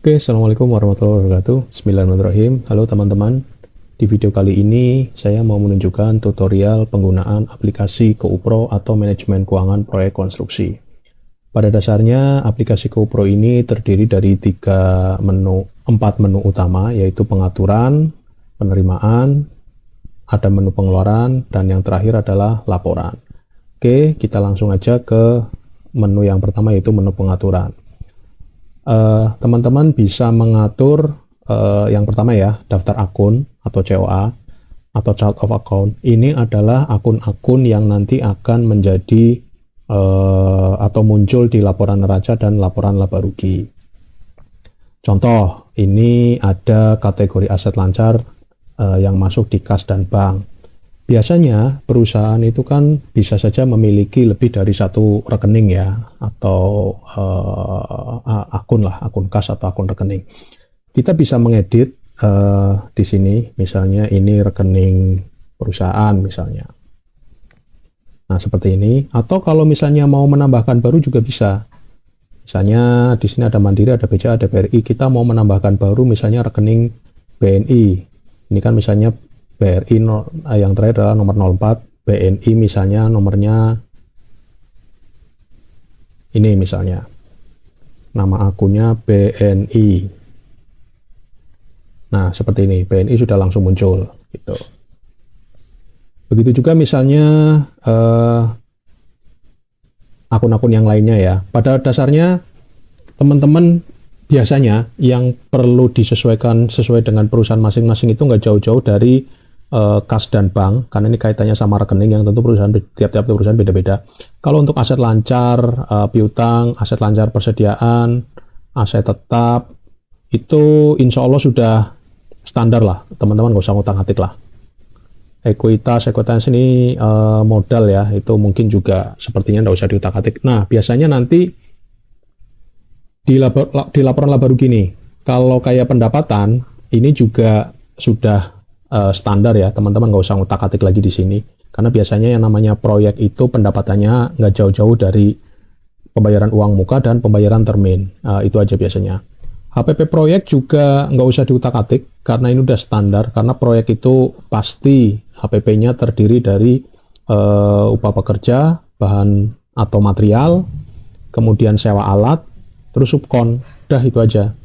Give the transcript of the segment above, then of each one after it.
Oke, Assalamualaikum warahmatullahi wabarakatuh. Bismillahirrahmanirrahim. Halo teman-teman. Di video kali ini, saya mau menunjukkan tutorial penggunaan aplikasi GoPro atau manajemen keuangan proyek konstruksi. Pada dasarnya, aplikasi GoPro ini terdiri dari empat menu utama, yaitu pengaturan, penerimaan, ada menu pengeluaran, dan yang terakhir adalah laporan. Oke, kita langsung aja ke menu yang pertama, yaitu menu pengaturan. Teman-teman bisa mengatur yang pertama ya, daftar akun atau COA atau chart of account. Ini adalah akun-akun yang nanti akan menjadi atau muncul di laporan neraca dan laporan laba rugi. Contoh, ini ada kategori aset lancar yang masuk di kas dan bank. Biasanya perusahaan itu kan bisa saja memiliki lebih dari satu rekening ya, atau akun kas atau akun rekening. Kita bisa mengedit di sini, misalnya ini rekening perusahaan misalnya. Nah seperti ini. Atau kalau misalnya mau menambahkan baru juga bisa. Misalnya di sini ada Mandiri, ada BCA, ada BRI. Kita mau menambahkan baru misalnya rekening BNI. Ini kan misalnya BRI yang terakhir adalah nomor 04, BNI misalnya nomornya ini misalnya. Nama akunnya BNI. Nah, seperti ini. BNI sudah langsung muncul gitu. Begitu juga misalnya akun-akun yang lainnya ya. Pada dasarnya teman-teman biasanya yang perlu disesuaikan sesuai dengan perusahaan masing-masing itu nggak jauh-jauh dari kas dan bank, karena ini kaitannya sama rekening yang tentu perusahaan tiap-tiap perusahaan beda-beda. Kalau untuk aset lancar, piutang, aset lancar persediaan, aset tetap, itu insya Allah sudah standar lah, teman-teman nggak usah ngutak-ngatik lah. Ekuitas ini modal ya, itu mungkin juga sepertinya nggak usah diutak-atik. Nah, biasanya nanti di laporan laba rugi nih, kalau kayak pendapatan, ini juga sudah standar ya, teman-teman nggak usah ngutak-atik lagi di sini, karena biasanya yang namanya proyek itu pendapatannya nggak jauh-jauh dari pembayaran uang muka dan pembayaran termin, itu aja biasanya. HPP proyek juga nggak usah diutak-atik, karena ini udah standar, karena proyek itu pasti HPP-nya terdiri dari upah pekerja, bahan atau material, kemudian sewa alat, terus subkon, udah itu aja.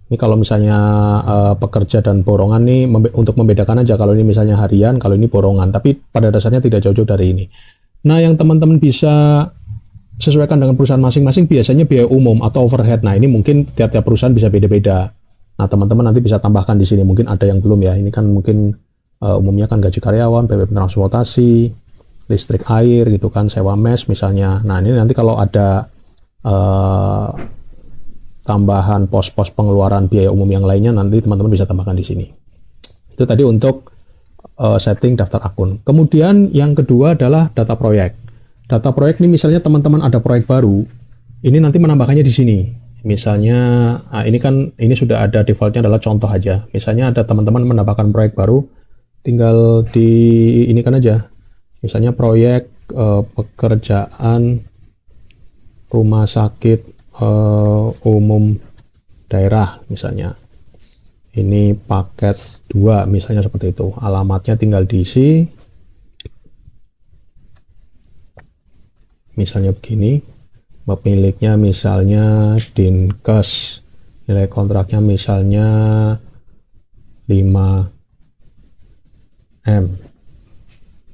Ini kalau misalnya pekerja dan borongan nih untuk membedakan aja, kalau ini misalnya harian, kalau ini borongan, tapi pada dasarnya tidak jauh-jauh dari ini. Nah, yang teman-teman bisa sesuaikan dengan perusahaan masing-masing biasanya biaya umum atau overhead. Nah, ini mungkin tiap-tiap perusahaan bisa beda-beda. Nah, teman-teman nanti bisa tambahkan di sini, mungkin ada yang belum ya. Ini kan mungkin umumnya kan gaji karyawan, BPP transportasi, listrik, air gitu kan, sewa mes misalnya. Nah, ini nanti kalau ada tambahan pos-pos pengeluaran biaya umum yang lainnya, nanti teman-teman bisa tambahkan di sini. Itu tadi untuk setting daftar akun. Kemudian yang kedua adalah data proyek. Data proyek ini misalnya teman-teman ada proyek baru, ini nanti menambahkannya di sini. Misalnya ini sudah ada defaultnya adalah contoh aja. Misalnya ada teman-teman menambahkan proyek baru, tinggal di ini kan aja. Misalnya proyek pekerjaan rumah sakit umum daerah misalnya, ini paket 2 misalnya seperti itu, alamatnya tinggal diisi misalnya begini, pemiliknya misalnya Dinkes, nilai kontraknya misalnya 5M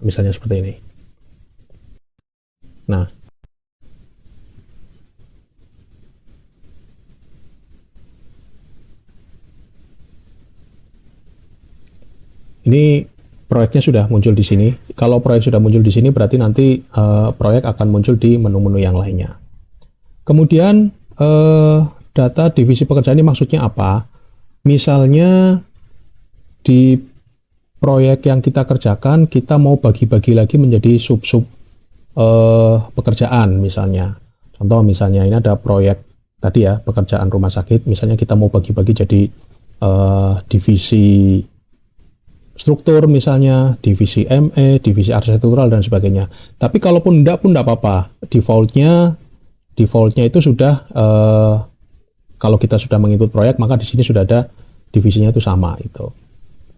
misalnya seperti ini. Nah, ini proyeknya sudah muncul di sini. Kalau proyek sudah muncul di sini, berarti nanti proyek akan muncul di menu-menu yang lainnya. Kemudian data divisi pekerjaan ini maksudnya apa? Misalnya di proyek yang kita kerjakan, kita mau bagi-bagi lagi menjadi sub-sub pekerjaan misalnya. Contoh misalnya ini ada proyek tadi ya, pekerjaan rumah sakit. Misalnya kita mau bagi-bagi jadi divisi struktur misalnya, divisi ME, divisi arsitektural dan sebagainya. Tapi kalaupun enggak pun enggak apa-apa. Defaultnya itu sudah kalau kita sudah menginput proyek, maka di sini sudah ada divisinya itu sama itu.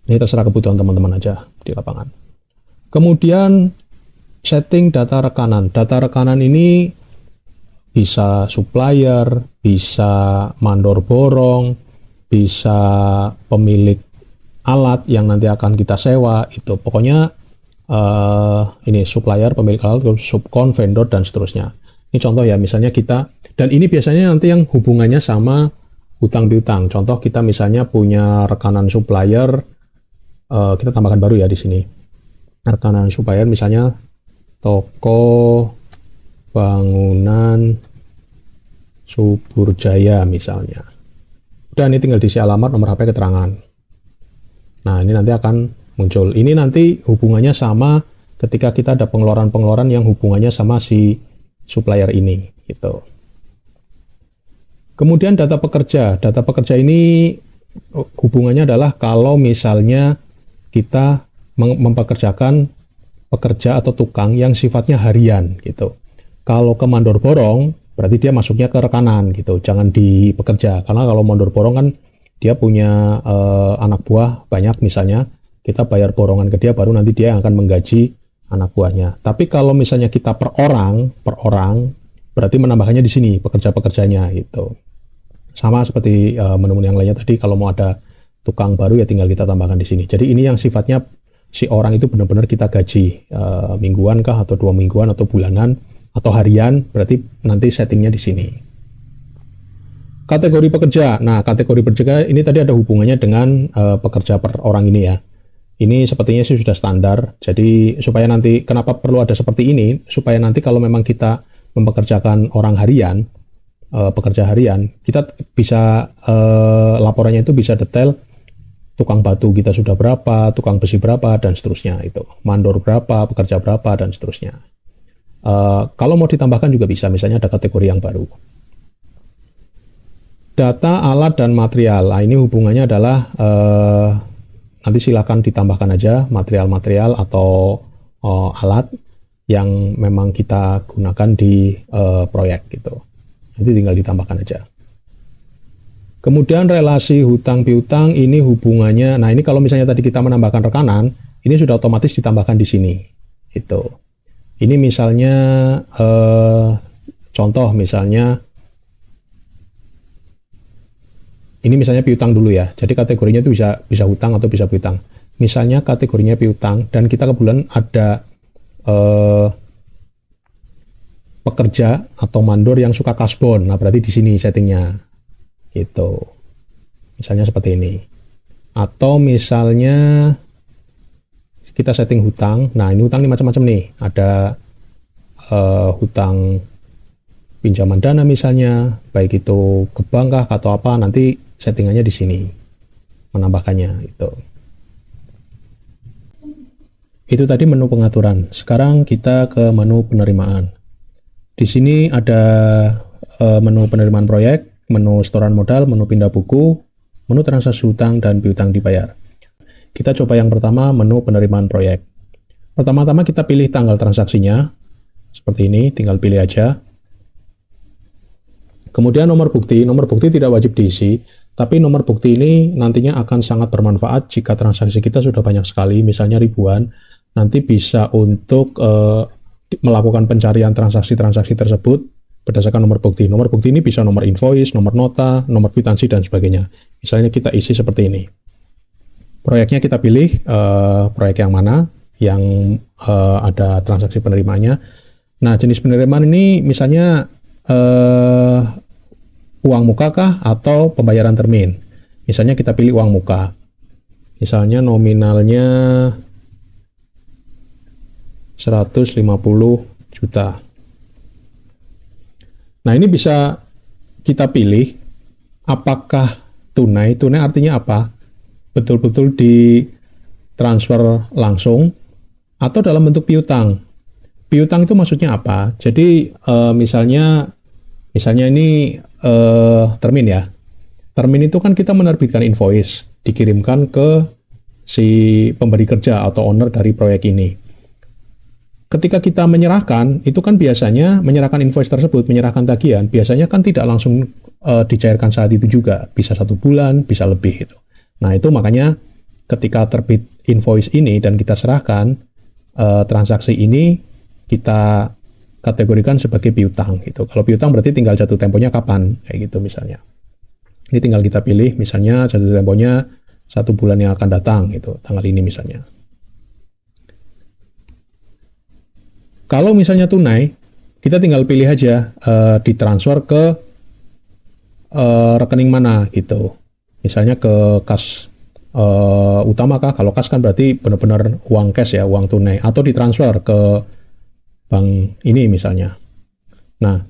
Ini terserah kebutuhan teman-teman aja di lapangan. Kemudian setting data rekanan. Data rekanan ini bisa supplier, bisa mandor borong, bisa pemilik alat yang nanti akan kita sewa itu. Pokoknya ini supplier, pemilik alat, subkon, vendor dan seterusnya. Ini contoh ya, misalnya kita, dan ini biasanya nanti yang hubungannya sama hutang piutang. Contoh kita misalnya punya rekanan supplier, kita tambahkan baru ya di sini. Rekanan supplier misalnya toko bangunan Subur Jaya misalnya. Udah, ini tinggal diisi alamat, nomor HP, keterangan. Nah, ini nanti akan muncul. Ini nanti hubungannya sama ketika kita ada pengeluaran-pengeluaran yang hubungannya sama si supplier ini gitu. Kemudian data pekerja. Data pekerja ini hubungannya adalah kalau misalnya kita mempekerjakan pekerja atau tukang yang sifatnya harian gitu. Kalau ke mandor borong berarti dia masuknya ke rekanan gitu, jangan di pekerja. Karena kalau mandor borong kan dia punya anak buah banyak misalnya, kita bayar borongan ke dia baru nanti dia akan menggaji anak buahnya. Tapi kalau misalnya kita per orang berarti menambahkannya di sini pekerja-pekerjanya gitu. Sama seperti menu-menu yang lainnya tadi, kalau mau ada tukang baru ya tinggal kita tambahkan di sini. Jadi ini yang sifatnya si orang itu benar-benar kita gaji mingguan kah atau 2 mingguan atau bulanan atau harian, berarti nanti settingnya di sini. Kategori pekerja. Nah, kategori pekerja ini tadi ada hubungannya dengan pekerja per orang ini ya. Ini sepertinya sih sudah standar. Jadi supaya nanti, kenapa perlu ada seperti ini? Supaya nanti kalau memang kita mempekerjakan orang harian, pekerja harian, kita bisa laporannya itu bisa detail, tukang batu kita sudah berapa, tukang besi berapa, dan seterusnya itu. Mandor berapa, pekerja berapa, dan seterusnya. Kalau mau ditambahkan juga bisa, misalnya ada kategori yang baru. Data, alat, dan material. Nah, ini hubungannya adalah nanti silakan ditambahkan aja material-material atau alat yang memang kita gunakan di proyek gitu. Nanti tinggal ditambahkan aja. Kemudian relasi hutang piutang ini hubungannya, nah ini kalau misalnya tadi kita menambahkan rekanan, ini sudah otomatis ditambahkan di sini. Itu. Ini misalnya contoh misalnya ini misalnya piutang dulu ya. Jadi kategorinya itu bisa hutang atau bisa piutang. Misalnya kategorinya piutang dan kita kebetulan ada pekerja atau mandor yang suka kasbon. Nah, berarti di sini settingnya. Gitu. Misalnya seperti ini. Atau misalnya kita setting hutang. Nah, ini hutang ini macam-macam nih. Ada hutang pinjaman dana misalnya, baik itu ke bank kah atau apa, nanti settingannya di sini. Menambahkannya itu. Itu tadi menu pengaturan. Sekarang kita ke menu penerimaan. Di sini ada menu penerimaan proyek, menu setoran modal, menu pindah buku, menu transaksi hutang dan piutang dibayar. Kita coba yang pertama, menu penerimaan proyek. Pertama-tama kita pilih tanggal transaksinya, seperti ini, tinggal pilih aja. Kemudian nomor bukti tidak wajib diisi, tapi nomor bukti ini nantinya akan sangat bermanfaat jika transaksi kita sudah banyak sekali, misalnya ribuan, nanti bisa untuk melakukan pencarian transaksi-transaksi tersebut berdasarkan nomor bukti. Nomor bukti ini bisa nomor invoice, nomor nota, nomor kwitansi, dan sebagainya. Misalnya kita isi seperti ini. Proyeknya kita pilih proyek yang mana, yang ada transaksi penerimanya. Nah, jenis penerimaan ini misalnya uang muka kah atau pembayaran termin. Misalnya kita pilih uang muka. Misalnya nominalnya 150 juta. Nah, ini bisa kita pilih apakah tunai. Tunai artinya apa? Betul-betul ditransfer langsung atau dalam bentuk piutang. Piutang itu maksudnya apa? Jadi misalnya ini termin ya. Termin itu kan kita menerbitkan invoice, dikirimkan ke si pemberi kerja atau owner dari proyek ini. ketika kita menyerahkan, itu kan biasanya menyerahkan invoice tersebut, menyerahkan tagihan, biasanya kan tidak langsung dicairkan saat itu juga, bisa 1 bulan, bisa lebih gitu. Nah itu makanya ketika terbit invoice ini dan kita serahkan, transaksi ini kita kategorikan sebagai piutang gitu. Kalau piutang berarti tinggal jatuh temponya kapan, kayak gitu misalnya. Ini tinggal kita pilih, misalnya jatuh temponya 1 bulan yang akan datang gitu, tanggal ini misalnya. Kalau misalnya tunai, kita tinggal pilih aja ditransfer ke rekening mana gitu. Misalnya ke kas utama kah? Kalau kas kan berarti benar-benar uang cash ya, uang tunai. Atau ditransfer ke bank ini misalnya. Nah,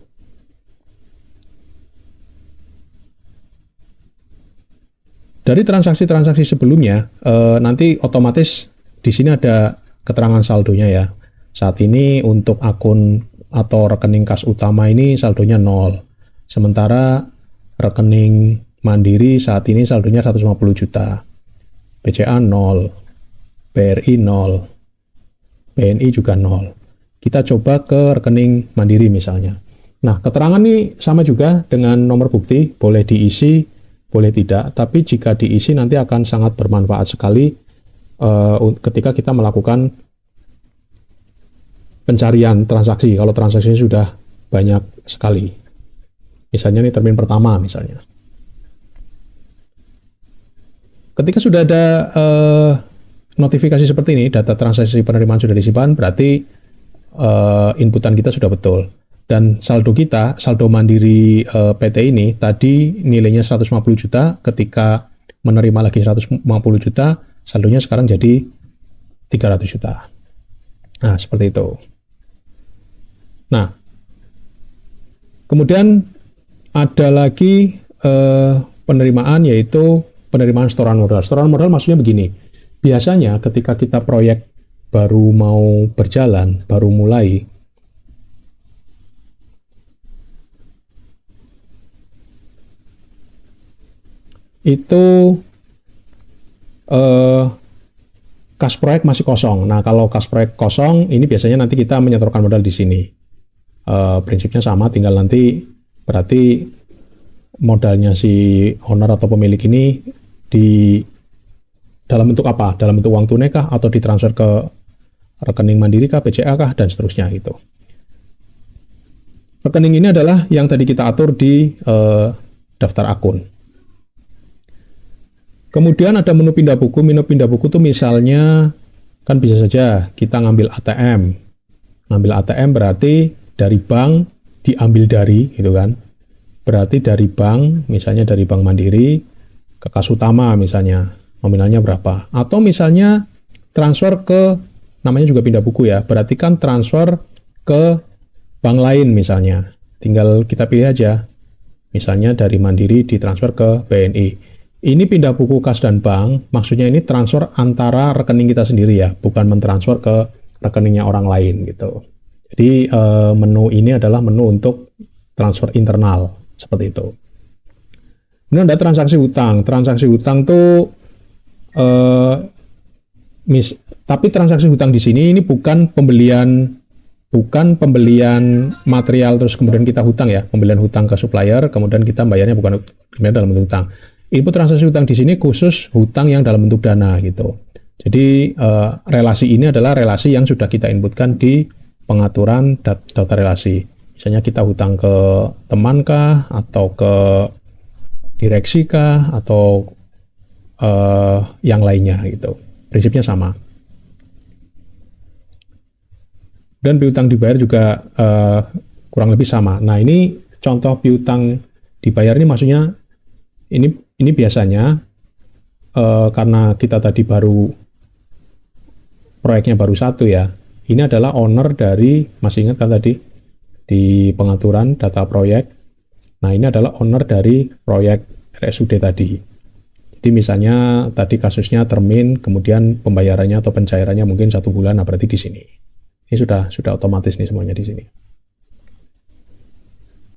dari transaksi-transaksi sebelumnya, nanti otomatis di sini ada keterangan saldonya ya. Saat ini untuk akun atau rekening kas utama ini saldonya 0. Sementara rekening Mandiri saat ini saldonya 150 juta. BCA 0. BRI 0. BNI juga 0. Kita coba ke rekening Mandiri misalnya. Nah, keterangan ini sama juga dengan nomor bukti, boleh diisi, boleh tidak. Tapi jika diisi nanti akan sangat bermanfaat sekali ketika kita melakukan pencarian transaksi, kalau transaksinya sudah banyak sekali. Misalnya ini termin pertama misalnya. Ketika sudah ada notifikasi seperti ini, data transaksi penerimaan sudah disimpan, berarti inputan kita sudah betul. Dan saldo kita, saldo Mandiri PT ini, tadi nilainya 150 juta, ketika menerima lagi 150 juta, saldonya sekarang jadi 300 juta. Nah, seperti itu. Nah, kemudian ada lagi penerimaan, yaitu penerimaan setoran modal. Setoran modal maksudnya begini, biasanya ketika kita proyek baru mau berjalan, baru mulai, itu kas proyek masih kosong. Nah, kalau kas proyek kosong, ini biasanya nanti kita menyetorkan modal di sini. Prinsipnya sama, tinggal nanti berarti modalnya si owner atau pemilik ini di dalam bentuk apa? Dalam bentuk uang tunai kah? Atau ditransfer ke rekening Mandiri kah? BCA kah? Dan seterusnya gitu. Rekening ini adalah yang tadi kita atur di daftar akun. Kemudian ada menu pindah buku. Menu pindah buku itu misalnya kan bisa saja kita ngambil ATM. Ngambil ATM berarti dari bank diambil dari, gitu kan. Berarti dari bank, misalnya dari Bank Mandiri ke kas utama misalnya, nominalnya berapa. Atau misalnya transfer ke, namanya juga pindah buku ya, berarti kan transfer ke bank lain misalnya. Tinggal kita pilih aja. Misalnya dari Mandiri ditransfer ke BNI. Ini pindah buku kas dan bank, maksudnya ini transfer antara rekening kita sendiri ya, bukan mentransfer ke rekeningnya orang lain gitu. Jadi menu ini adalah menu untuk transfer internal, seperti itu. Kemudian ada transaksi hutang. Transaksi hutang tuh tapi transaksi hutang di sini ini bukan pembelian material terus kemudian kita hutang ya, pembelian hutang ke supplier, kemudian kita bayarnya bukan dalam bentuk hutang. Input transaksi hutang di sini khusus hutang yang dalam bentuk dana gitu. Jadi relasi ini adalah relasi yang sudah kita inputkan di pengaturan data relasi. Misalnya kita hutang ke teman kah, atau ke direksi kah, atau yang lainnya gitu. Prinsipnya sama. Dan piutang dibayar juga kurang lebih sama. Nah, ini contoh piutang dibayar ini maksudnya ini biasanya karena kita tadi proyeknya baru satu ya. Ini adalah owner dari, masih ingat kan tadi di pengaturan data proyek. Nah, ini adalah owner dari proyek RSUD tadi. Jadi misalnya tadi kasusnya termin, kemudian pembayarannya atau pencairannya mungkin 1 bulan, nah berarti di sini. Ini sudah otomatis nih semuanya di sini.